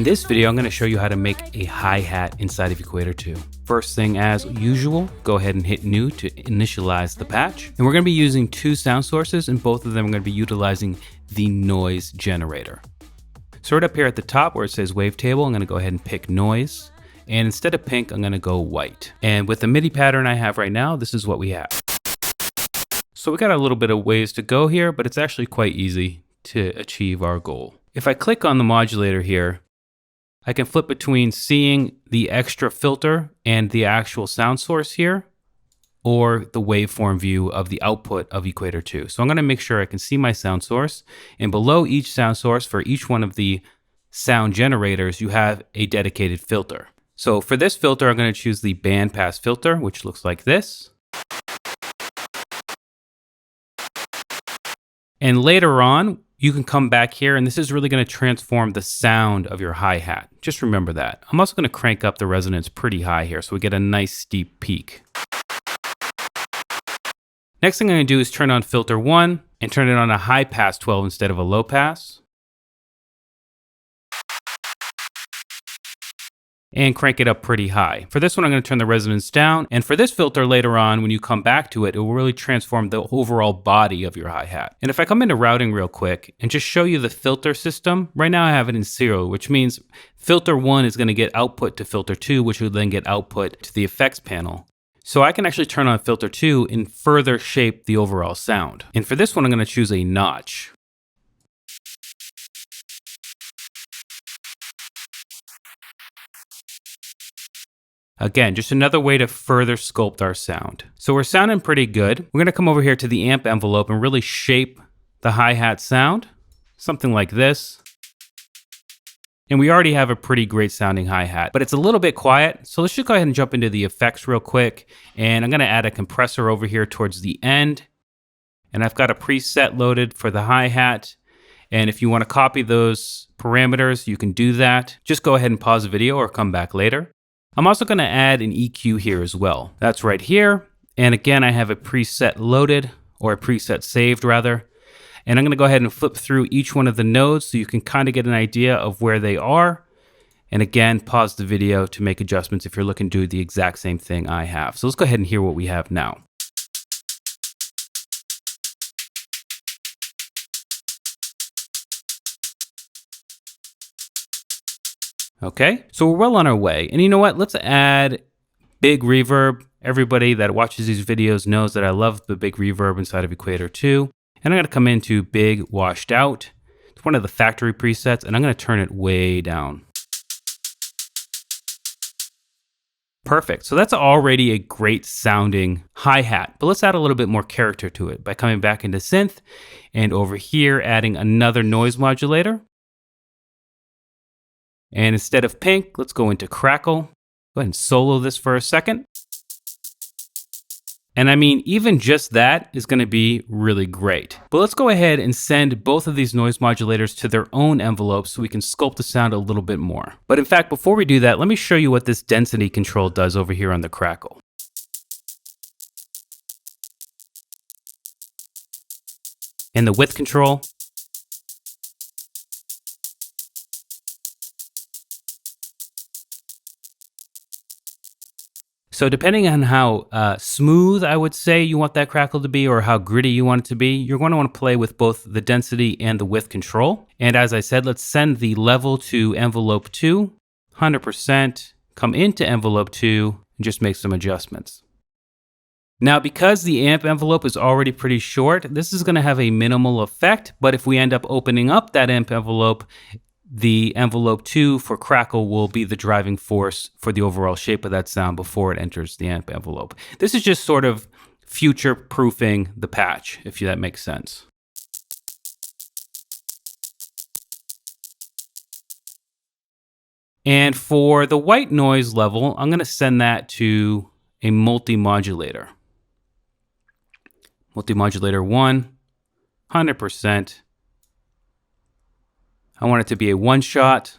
this video, I'm going to show you how to make a hi-hat inside of Equator 2. First thing, as usual, go ahead and hit new to initialize the patch. And we're going to be using two sound sources, and both of them are going to be utilizing the noise generator. So right up here at the top where it says wavetable, I'm going to go ahead and pick noise. And instead of pink, I'm going to go white. And with the MIDI pattern I have right now, this is what we have. So we got a little bit of ways to go here, but it's actually quite easy to achieve our goal. If I click on the modulator here, I can flip between seeing the extra filter and the actual sound source here, or the waveform view of the output of Equator 2. So I'm going to make sure I can see my sound source, and below each sound source for each one of the sound generators, you have a dedicated filter. So for this filter, I'm going to choose the bandpass filter, which looks like this. And later on, you can come back here, and this is really going to transform the sound of your hi-hat. Just remember that. I'm also going to crank up the resonance pretty high here so we get a nice steep peak. Next thing I'm going to do is turn on filter 1 and turn it on a high pass 12 instead of a low pass. And crank it up pretty high. For this one, I'm going to turn the resonance down. And for this filter later on, when you come back to it, it will really transform the overall body of your hi-hat. And if I come into routing real quick and just show you the filter system, right now I have it in serial, which means filter 1 is going to get output to filter 2, which will then get output to the effects panel. So I can actually turn on filter 2 and further shape the overall sound. And for this one, I'm going to choose a notch. Again, just another way to further sculpt our sound. So we're sounding pretty good. We're going to come over here to the amp envelope and really shape the hi-hat sound, something like this. And we already have a pretty great sounding hi-hat, but it's a little bit quiet. So let's just go ahead and jump into the effects real quick. And I'm going to add a compressor over here towards the end. And I've got a preset loaded for the hi-hat. And if you want to copy those parameters, you can do that. Just go ahead and pause the video or come back later. I'm also going to add an EQ here as well. That's right here. And again, I have a preset loaded, or a preset saved rather. And I'm going to go ahead and flip through each one of the nodes so you can kind of get an idea of where they are. And again, pause the video to make adjustments if you're looking to do the exact same thing I have. So let's go ahead and hear what we have now. Okay, so we're well on our way. And you know what? Let's add big reverb. Everybody that watches these videos knows that I love the big reverb inside of Equator 2. And I'm going to come into big washed out. It's one of the factory presets, and I'm going to turn it way down. Perfect. So that's already a great sounding hi-hat, but let's add a little bit more character to it by coming back into synth and over here adding another noise modulator. And instead of pink, let's go into crackle. Go ahead and solo this for a second. And I mean, even just that is going to be really great. But let's go ahead and send both of these noise modulators to their own envelopes so we can sculpt the sound a little bit more. But in fact, before we do that, let me show you what this density control does over here on the crackle. And the width control. So depending on how smooth, I would say, you want that crackle to be, or how gritty you want it to be, you're going to want to play with both the density and the width control. And as I said, let's send the level to envelope 2, 100%, come into envelope 2, and just make some adjustments. Now, because the amp envelope is already pretty short, this is going to have a minimal effect, but if we end up opening up that amp envelope, the envelope 2 for crackle will be the driving force for the overall shape of that sound before it enters the amp envelope. This is just sort of future-proofing the patch, if that makes sense. And for the white noise level, I'm going to send that to a multi-modulator. Multi-modulator 1, 100%. I want it to be a one shot.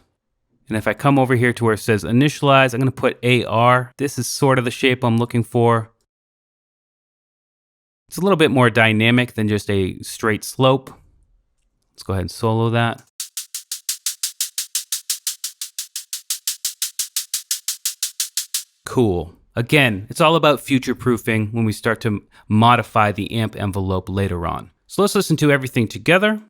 And if I come over here to where it says initialize, I'm going to put AR. This is sort of the shape I'm looking for. It's a little bit more dynamic than just a straight slope. Let's go ahead and solo that. cool. Again, it's all about future-proofing when we start to modify the amp envelope later on. So let's listen to everything together.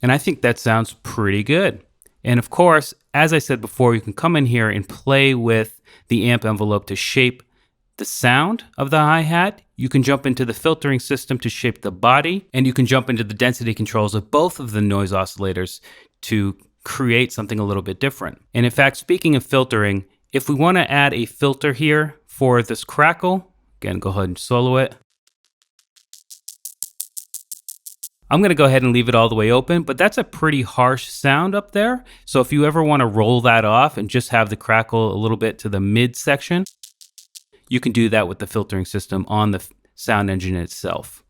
And I think that sounds pretty good. And of course, as I said before, you can come in here and play with the amp envelope to shape the sound of the hi-hat. You can jump into the filtering system to shape the body, and you can jump into the density controls of both of the noise oscillators to create something a little bit different. And in fact, speaking of filtering, if we want to add a filter here for this crackle, again, go ahead and solo it. I'm going to go ahead and leave it all the way open, but that's a pretty harsh sound up there. So if you ever want to roll that off and just have the crackle a little bit to the mid section, you can do that with the filtering system on the sound engine itself.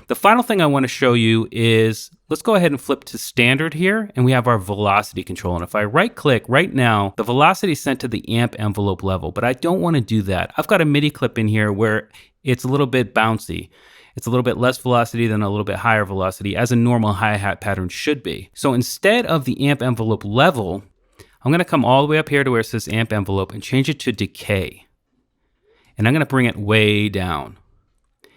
The final thing I want to show you is, let's go ahead and flip to standard here, and we have our velocity control. And if I right click right now, the velocity is sent to the amp envelope level, but I don't want to do that. I've got a MIDI clip in here where it's a little bit bouncy. It's a little bit less velocity than a little bit higher velocity, as a normal hi-hat pattern should be. So instead of the amp envelope level, I'm going to come all the way up here to where it says amp envelope and change it to decay. And I'm going to bring it way down.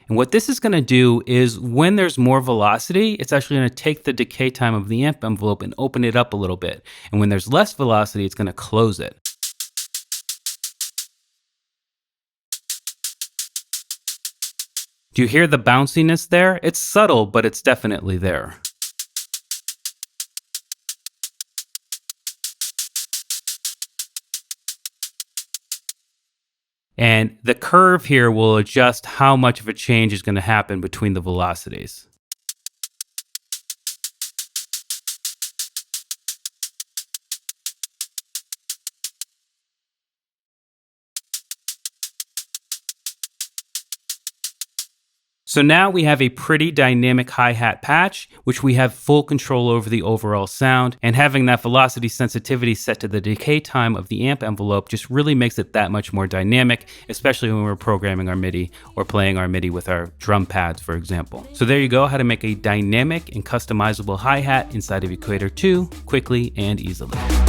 And what this is going to do is when there's more velocity, it's actually going to take the decay time of the amp envelope and open it up a little bit. And when there's less velocity, it's going to close it. Do you hear the bounciness there? It's subtle, but it's definitely there. And the curve here will adjust how much of a change is going to happen between the velocities. So now we have a pretty dynamic hi-hat patch, which we have full control over the overall sound, and having that velocity sensitivity set to the decay time of the amp envelope just really makes it that much more dynamic, especially when we're programming our MIDI or playing our MIDI with our drum pads, for example. So there you go, how to make a dynamic and customizable hi-hat inside of Equator 2 quickly and easily.